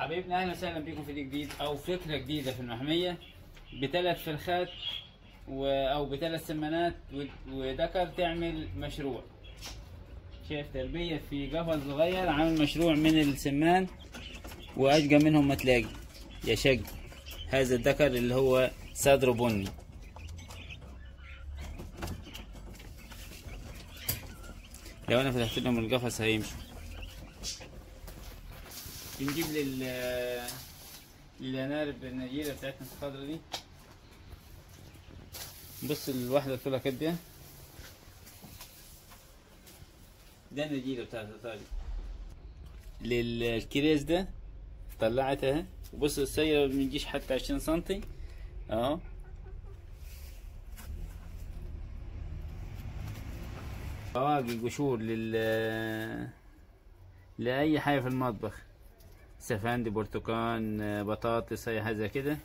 حبايبنا اهلا وسهلا بكم في جديد او فكره جديده في المحميه بثلاث فرخات او بثلاث سمانات وذكر تعمل مشروع. شايف تربيه في قفص صغير، عامل مشروع من السمان واشقى منهم ما تلاقي يا شق. هذا الذكر اللي هو صدره بني. لو انا فتحت لهم القفص هيمشوا. بنجيب للانارب النجيله بتاعتنا الخضرا دي. بص الواحده طولها قد ايه. ده النجيله بتاعتها طالع للكريز ده طلعتها. وبص السيرة ما بنجيش حتى 20 سنتي اهو. بواقي قشور لأي حاجة في المطبخ، سفندي، برتقان، بطاطس، أي حاجة زي كده.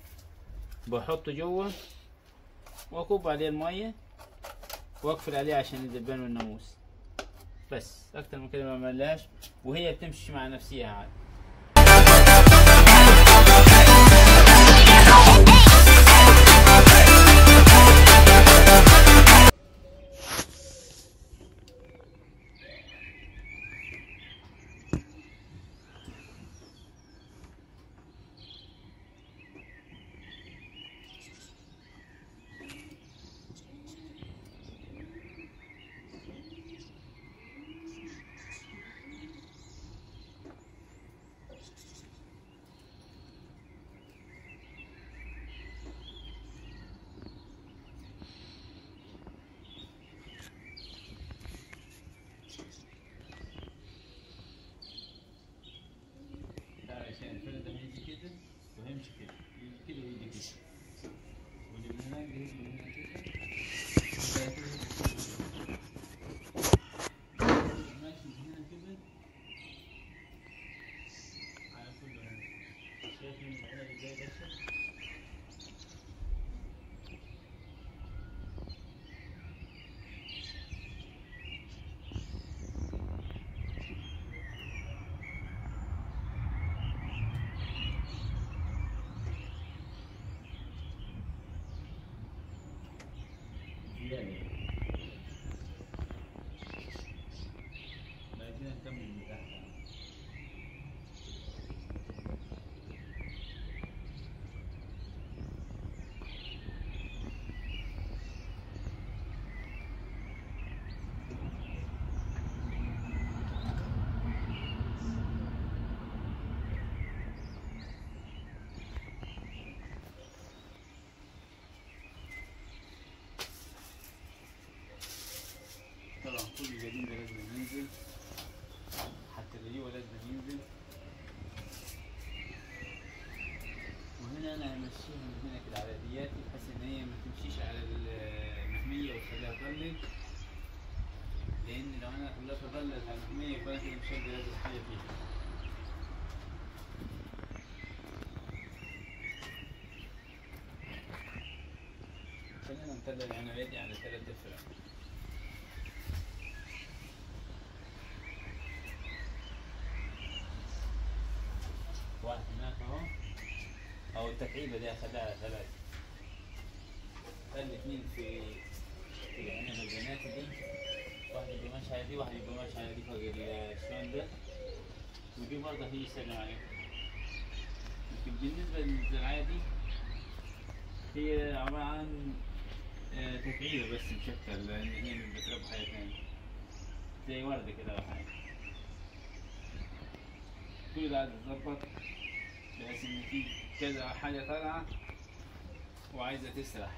بحطه جوه وأكب عليه المية وأقفل عليه عشان الدبان والناموس. بس أكتر من كده ما بعملهاش، وهي بتمشي مع نفسيها عادي. الفرد ده هيجي كده وهيمشي كده، يجي كده ويجي كده، واللي من هناك ده يجي من هنا كده، ماشي من هنا كده على كله هنا. شايف من العنب ازاي بس؟ بعدين نكمل من تحت. طبعا كل القديم ده لازم ينزل، حتى اللي هو لازم ينزل. وهنا انا همشيها من هنا كده على دياتي بحيث ان هي ما تمشيش على المحميه وتخليها تضلل، لان لو انا خليتها تضلل على المحميه يبقى كده مش هقدر ازرع حاجه فيها. خلينا نطلع العناية دي على 3 افرع. واحد هناك اهو، او التكعيبه دي اخليها على 3. خلي 2 في العنبه البناتي دي، واحد يبقى ماشي على دي، واحد يبقى ماشي على دي فوق الشلون ده، ودي برضه هي يسلم عليكم. لكن بالنسبه للزراعيه دي هي عباره عن تكعيبه بس مشكل، لان هي مش بتربى حاجه ثانيه زي ورده كده او حاجه. كل ده عايز يتظبط بحيث ان في كذا حاجه طالعه وعايزه تسرح،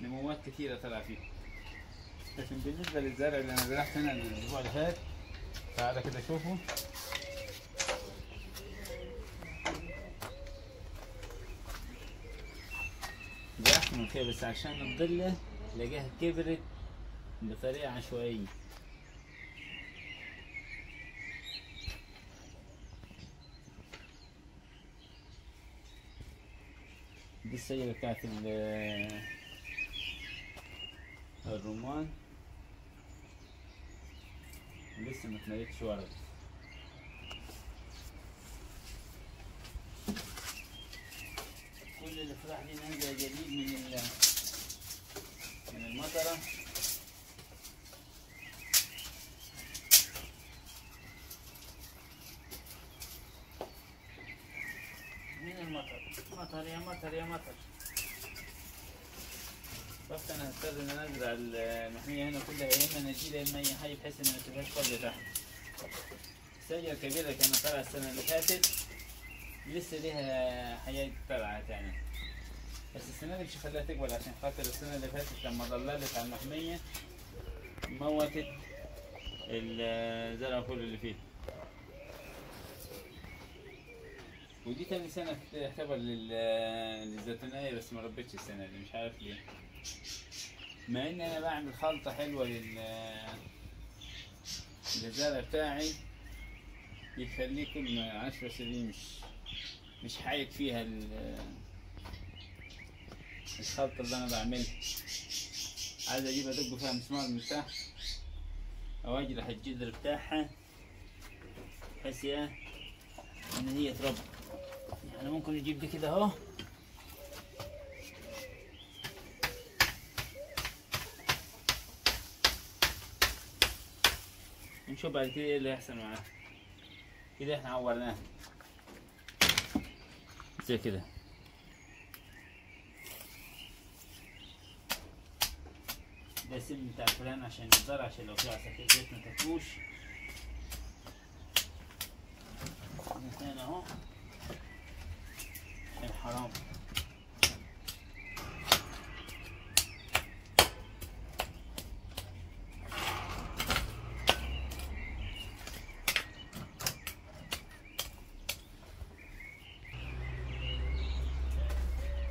نموات كتيره طالعه فيه. لكن بالنسبه للزرع اللي انا زرعت هنا الاسبوع اللي فات، تعالى كده شوفوا. دي احسن من كده، بس عشان الضله لقاها كبرت بطريقه عشوائيه. دي الشجرة بتاعت الرمان لسه ما اتملتش ورق. التفاح دي نازلة جديد من المطرة. من المطر، مطر يا مطر يا مطر. بس انا هضطر ان انا ازرع المحمية هنا كلها، يا اما نجيل يا اما اي حاجة بحيث ان متبقاش فاضية تحت. الشجرة كبيرة كانت طالعة السنة اللي فاتت، لسه ليها حياة طالعة تاني، بس السنة دي مش هخليها تكبر عشان خاطر السنة اللي فاتت لما ضللت على المحمية موتت الزرع كله اللي فيه. ودي تاني سنة تعتبر للزيتونية، بس ما ربيتش السنة دي مش عارف ليه، مع ان انا بعمل خلطة حلوة للزرع بتاعي يخليه كل 10 سنين مش حايك فيها الخلطة اللي انا بعملها. عايز اجيب ادق فيها مسمار من تحت او اجرح الجذر بتاعها بحيث ان هي تربى. يعني ممكن نجيب دي كده اهو، نشوف بعد كده ايه اللي هيحصل معاه. كده احنا عورناه زي كده. ده السم بتاع الفلان عشان الزرع، عشان لو في عصافير زيت ما تاكلوش. هنا اهو عشان حرام.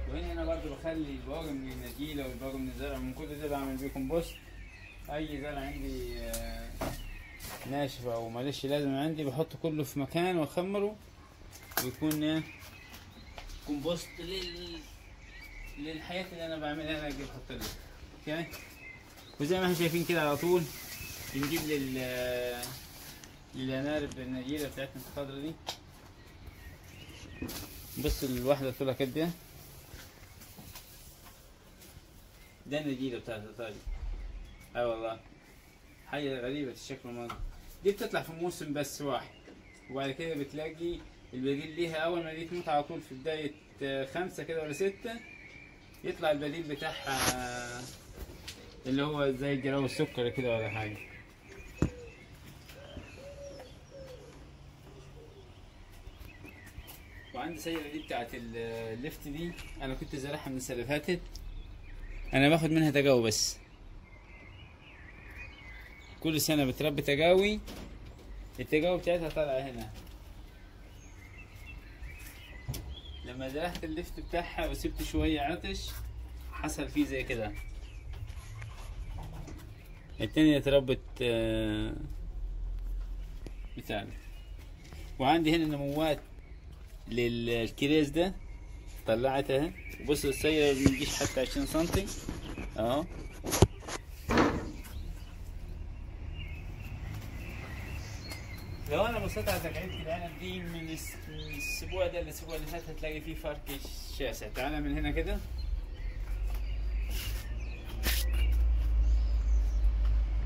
وهنا انا برضو بخلي البواقي من النجيله والبواقي من الزرع من كل ده بعمل بيه كومبوست. اي زرع عندي ناشف او ماليش لازمه عندي بحطه كله في مكان واخمره ويكون كومبوست للحياه اللي انا بعملها. انا اجي احط له اوكي. وزي ما احنا شايفين كده على طول بنجيب للانارب النجيله بتاعتنا الخضرا دي. بص الواحده طولها كده، ده النجيله بتاعت الطاجن. اي والله حاجه غريبه الشكل والمنظر. دي بتطلع في موسم بس واحد، وبعد كده بتلاقي البديل ليها اول ما دي تموت على طول في بدايه 5 كده ولا 6 يطلع البديل بتاعها اللي هو زي الجراوي السكري كده ولا حاجه. وعندي السيارة دي بتاعت الليفت دي انا كنت زارعها من السنه اللي فاتت. انا باخد منها تجاوي بس، كل سنه بتربي تجاوي. التجاوي بتاعتها طالعه هنا. لما زرعت الليفت بتاعها وسبت شويه عطش حصل فيه زي كده. التانية اتربت بتاعنا. وعندي هنا نموات للكريز ده طلعتها. وبص السيارة مبيجيش حتى 20 سنتي اهو. لو انا بصيت على تجعيدة العنب دي من الاسبوع ده للاسبوع اللي فات هتلاقي فيه فرق شاسع. تعالى من هنا كده،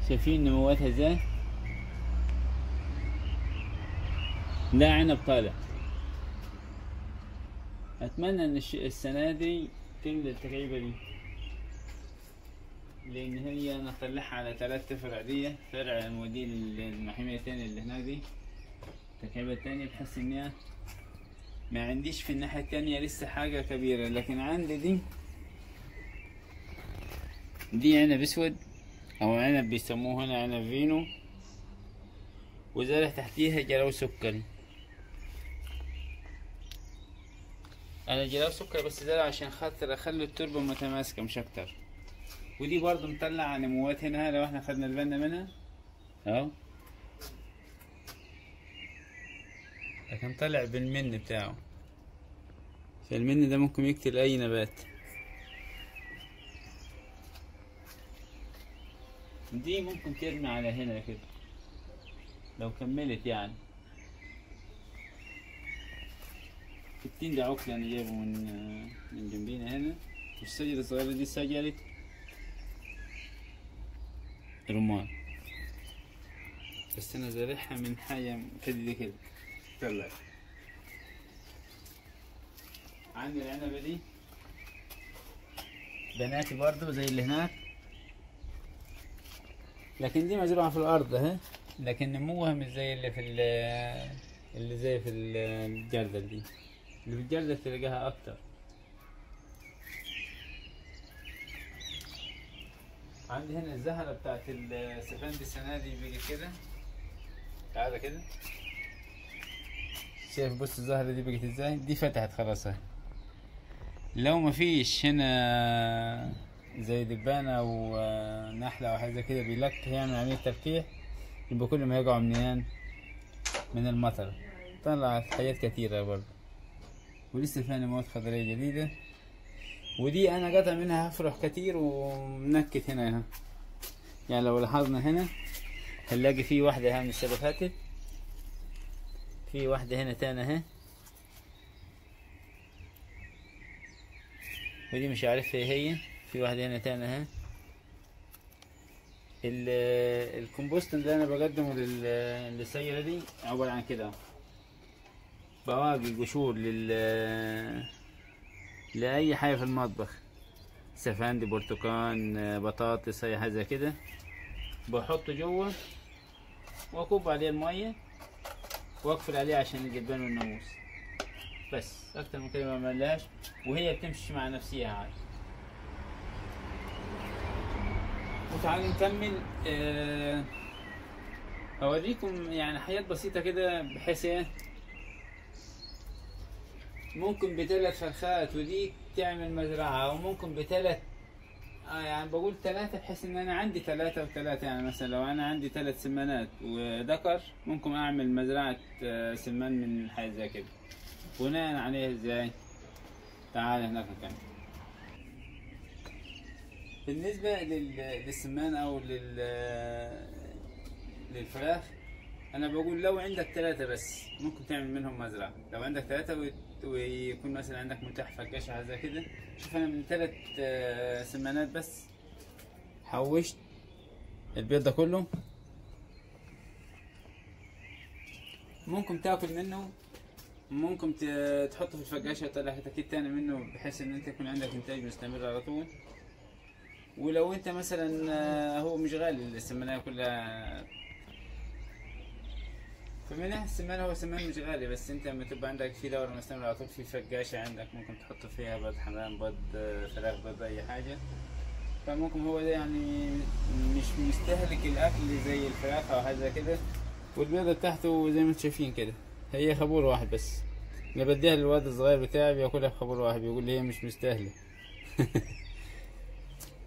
شايفين نمواتها ازاي؟ ده عنب طالع. اتمنى ان السنة دي تملى التجعيبة دي، لان هي انا اطلعها على 3 فرع دي، فرع موديه للمحمية التانية اللي هناك دي التكعيبة التانية، بحس ان ما عنديش في الناحية التانية لسه حاجة كبيرة. لكن عندي دي عنب اسود او عنب بيسموه هنا عنب فينو، وزارع تحتيها جراوي سكري. انا جراوي سكري بس زارع عشان خاطر اخلي التربة متماسكة مش اكتر. ودي برضو مطلع نموات هنا لو احنا خدنا بالنا منها اهو، لكن طلع بالمن بتاعه. فالمن ده ممكن يقتل اي نبات. دي ممكن ترمي على هنا كده لو كملت يعني. التين ده عقل انا جايبه من جنبينا هنا. والشجرة الصغيرة دي شجرة رمان، بس انا زارعها من حاجة كده كده طلع. عندي العنبة دي بناتي برضو زي اللي هناك، لكن دي مزروعة في الأرض اهي، لكن نموها مش زي اللي زي في الجردل دي. اللي في الجردل تلاقيها أكتر. عندي هنا الزهرة بتاعت السفندي السنة دي بيجي كده، تعالى كده شايف؟ بص الزهرة دي بقت ازاي، دي فتحت خلاص اهي. لو مفيش هنا زي دبانة أو نحلة أو حاجة زي كده بيلك يعمل عملية تلقيح، يبقى كل ما يقعوا منين؟ من المطر. طلعت حاجات كتيرة برضه، ولسه في نموات خضرية جديدة. ودي أنا قطع منها هفرح كتير ومنكت هنا يعني لو لاحظنا هنا هنلاقي في واحدة من السنة اللي فاتت، في واحدة هنا تاني اهي، ودي مش عارف هي في واحدة هنا تاني اهي. الكمبوست اللي انا بقدمه للسيارة دي عبارة عن كده، بواقي قشور لأي حاجة في المطبخ، سفندي، برتقان، بطاطس، أي حاجة زي كده، بحطه جوه وأكب عليه المية وأقفل عليه عشان الجبان والناموس، بس أكتر من كده ما بعملهاش، وهي بتمشي مع نفسها عادي. وتعالوا نكمل. أوريكم يعني حاجات بسيطة كده، بحيث إيه ممكن ب3 فرخات ودي تعمل مزرعة، أو ممكن ب3 يعني بقول 3 بحيث إن أنا عندي 3 و3. يعني مثلا لو أنا عندي 3 سمانات وذكر ممكن أعمل مزرعة سمان من حاجة زي كده. بناء عليه إزاي؟ تعال هناك نكمل. بالنسبة للسمان أو للفراخ، أنا بقول لو عندك 3 بس ممكن تعمل منهم مزرعة. لو عندك 3 ويكون مثلا عندك متاح فرقشة زي كده، شوف أنا من 3 سمانات بس حوشت البيض ده كله، ممكن تاكل منه، ممكن تحطه في الفقاشة وتطلع أكيد تاني منه، بحيث إن أنت يكون عندك إنتاج مستمر على طول. ولو أنت مثلا هو مش غالي السمانية كلها، فمن ناحية السمان هو سمان مش غالي، بس انت لما تبقى عندك في دورة مستمرة على طول، في فقاشة عندك ممكن تحط فيها بيض حمام، بيض فراخ، بيض أي حاجة، فممكن هو ده يعني مش مستهلك الأكل زي الفراخ أو حاجة زي كده. والبيضة بتاعته زي ما انتم شايفين كده، هي خبور واحد بس. أنا بديها للواد الصغير بتاعي بياكلها بخبور واحد، بيقول لي هي مش مستاهلة.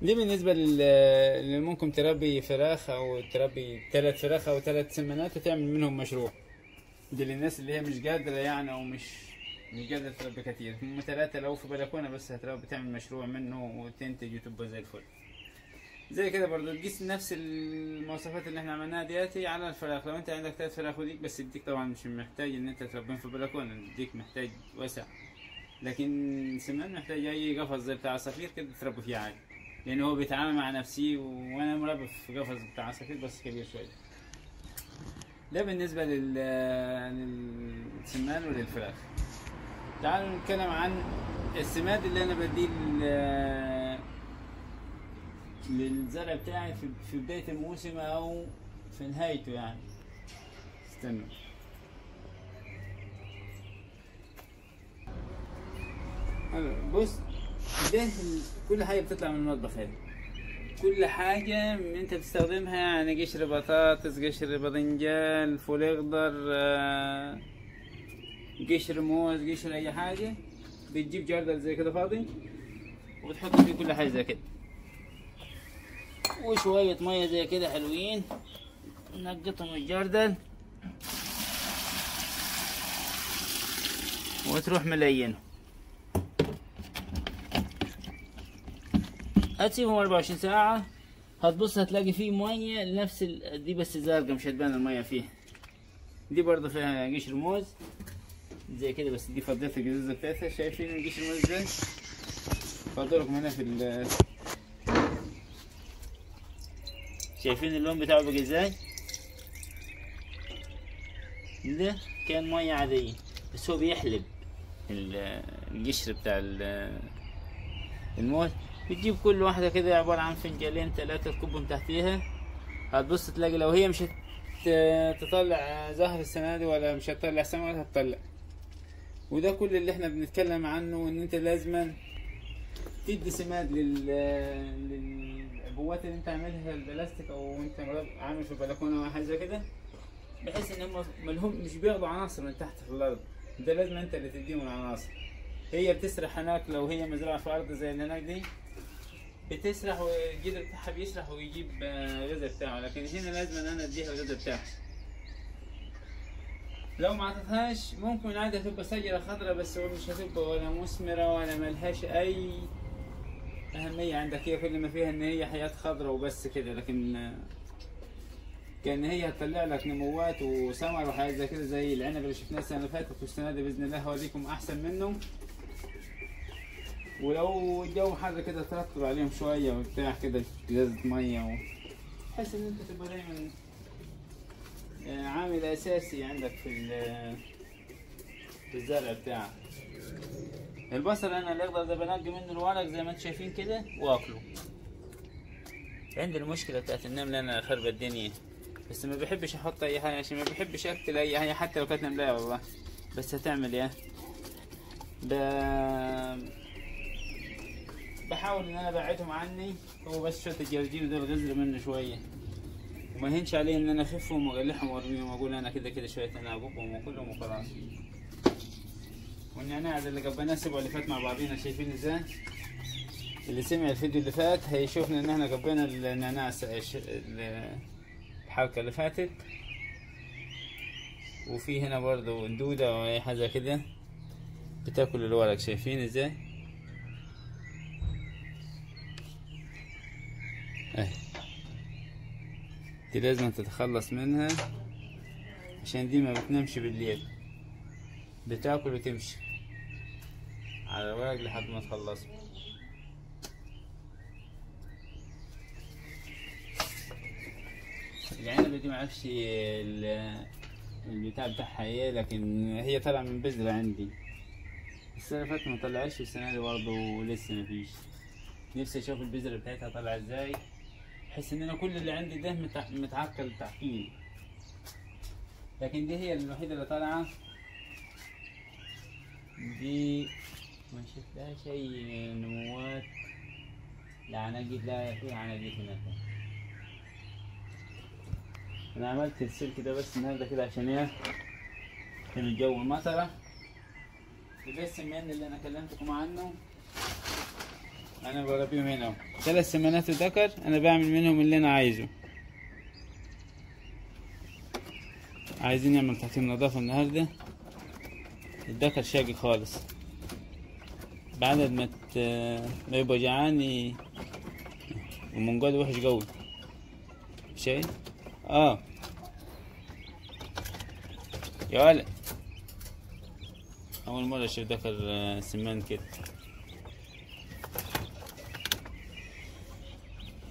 دي بالنسبة اللي ممكن تربي فراخ أو تربي 3 فراخ أو 3 سمانات وتعمل منهم مشروع. دي للناس اللي هي مش قادرة يعني، أو مش قادرة تربي كتير. هم 3 لو في بلكونة بس هتربي، تعمل مشروع منه وتنتج وتبقى زي الفل. زي كده برضه تقيس نفس المواصفات اللي احنا عملناها دياتي على الفراخ. لو انت عندك 3 فراخ وديك بس، الديك طبعا مش محتاج ان انت تربيهم في بلكونة، الديك محتاج وسع، لكن سمان محتاج اي قفص زي بتاع عصافير كده تربي فيه عادي، لان هو بيتعامل مع نفسه. وانا مربي في قفص بتاع عصافير بس كبير شويه. ده بالنسبه للسمان وللفراخ. تعالوا نتكلم عن السماد اللي انا بديه للزرع بتاعي في بدايه الموسم او في نهايته يعني. استنى، بص، ده كل حاجه بتطلع من المطبخ هنا، كل حاجة انت بتستخدمها، يعني قشر بطاطس، قشر باذنجان، فول اخضر، قشر موز، قشر اي حاجة، بتجيب جردل زي كده فاضي وبتحط فيه كل حاجة زي كده، وشوية مية زي كده حلوين، نقطهم الجردل وتروح ملينه. هتسيبهم 24 ساعة، هتبص هتلاقي فيه مية لنفس دي بس زرقا مش هتبان المية فيها. دي برضه فيها قشر موز، زي كده، بس دي فضيت الجزازة بتاعتها. شايفين القشر الموز ازاي؟ فاضلكم هنا في شايفين اللون بتاعه بقى ازاي؟ ده كان مية عادية، بس هو بيحلب القشر بتاع الموز. بتجيب كل واحدة كده عبارة عن فنجالين 3 تكبهم تحتيها. هتبص تلاقي لو هي مش تطلع زهر السنة دي ولا مش هتطلع سمك ولا هتطلع. وده كل اللي احنا بنتكلم عنه، ان انت لازما تدي سماد للعبوات اللي انت عاملها البلاستيك، او انت عامل في البلكونه او حاجه زي كده، بحيث ان هم ملهم مش بياخدوا عناصر من تحت في الارض. ده لازم انت اللي تديهم العناصر. هي بتسرح هناك، لو هي مزرعه في ارض زي اللي هناك دي بتسرح والجدر بتاعها بيسرح ويجيب الغذاء بتاعه، لكن هنا لازم انا اديها الغذاء بتاعها. لو ما عطيتهاش ممكن عادة تبقى شجرة خضراء، بس هو مش هتبقى ولا مثمرة ولا ملهاش أي أهمية عندك. هي كل ما فيها إن هي حياة خضراء وبس كده، لكن كأن هي هتطلع لك نموات وثمر وحاجات زي كده، زي العنب اللي شفناه السنة اللي فاتت. والسنة دي بإذن الله هوريكم أحسن منه. ولو الجو حر كده ترطب عليهم شوية وبتاع كده إزازة مية، بحيث إن أنت تبقى دايما عامل اساسي عندك في الزرع بتاعك. البصل انا الاخضر ده بنقي منه الورق زي ما انتم شايفين كده واكله. عندي المشكله بتاعت النمله، انا خرب الدنيا، بس ما بحبش احط اي حاجه عشان ما بحبش اقتل اي حاجه حتى لو كانت نملايه والله. بس هتعمل ايه؟ بحاول ان انا ابعدهم عني. هو بس شويه الجرجير دول غزر منه شويه، وما يهنش عليه ان انا اخفهم واقلعهم وارميهم واقول انا كده كده شويه انا ابوكم وكلهم وخلاص. والنعناع اللي قبلناه الاسبوع اللي فات مع بعضينا، شايفين ازاي؟ اللي سمع الفيديو اللي فات هيشوفنا ان احنا قبلنا النعناع الحلقه اللي فاتت. وفي هنا برضو الدوده او اي حاجه كده بتاكل الورق، شايفين ازاي؟ اهي دي لازم تتخلص منها، عشان دي ما بتنامش بالليل، بتاكل وتمشي على الورق لحد ما تخلصه. العنبة دي معرفش البتاع بتاعها ايه، لكن هي طالعة من بذرة عندي. السنة اللي فاتت ما طلعش، والسنة دي برضه لسه مفيش. نفسي اشوف البذرة بتاعتها طالعة ازاي، بحس ان انا كل اللي عندي ده متعقل تعقيل، لكن دي هي الوحيدة اللي طالعة. دي ما شفتهاش اي نموات، لا عناقيد، لا في عناقيد هناك. انا عملت السلك ده بس النهارده كده عشان ايه؟ عشان الجو المطرة. وده السمان اللي انا كلمتكم عنه انا بربيهم هنا. 3 سمانات ذكر انا بعمل منهم اللي انا عايزه. عايزين نعمل تحكيم نظافة النهارده. الذكر شاقي خالص، بعد ما يبقى جعان ومنقاد وحش قوي. شايف؟ يا ولد، اول مرة اشوف ذكر سمان كده.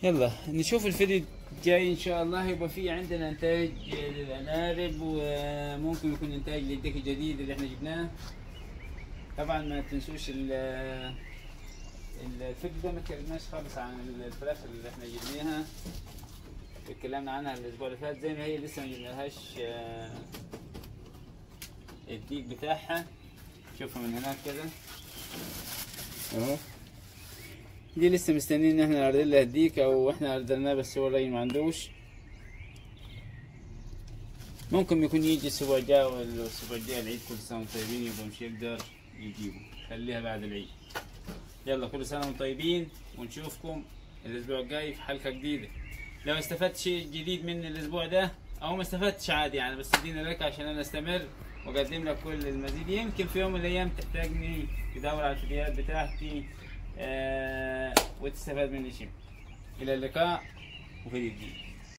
يلا نشوف الفيديو الجاي ان شاء الله. يبقى في عندنا انتاج للعنارب، وممكن يكون انتاج للديك الجديد اللي احنا جبناه. طبعا ما تنسوش الفيديو ده ما اتكلمناش خالص عن الفراخ اللي احنا جبناها، اتكلمنا عنها الاسبوع اللي فات زي ما هي، لسه ما جبنالهاش الديك بتاعها. شوفوا من هناك كده اهو، دي لسه مستنيين ان احنا نعرض لها الديك، او احنا عرضناه بس هو الراجل ما عندوش. ممكن يكون يجي الاسبوع الجاي ولا الاسبوع الجاي العيد. كل سنه وانتم طيبين. يبقى مش يقدر يجيبه، خليها بعد العيد. يلا كل سنه وانتم طيبين، ونشوفكم الاسبوع الجاي في حلقه جديده. لو استفدت شيء جديد من الاسبوع ده او ما استفدتش عادي يعني، بس اديني لك عشان انا استمر واقدم لك كل المزيد. يمكن في يوم من الايام تحتاجني تدور على الفيديوهات بتاعتي وتستفاد مني شيء. الى اللقاء وفيديو جديد.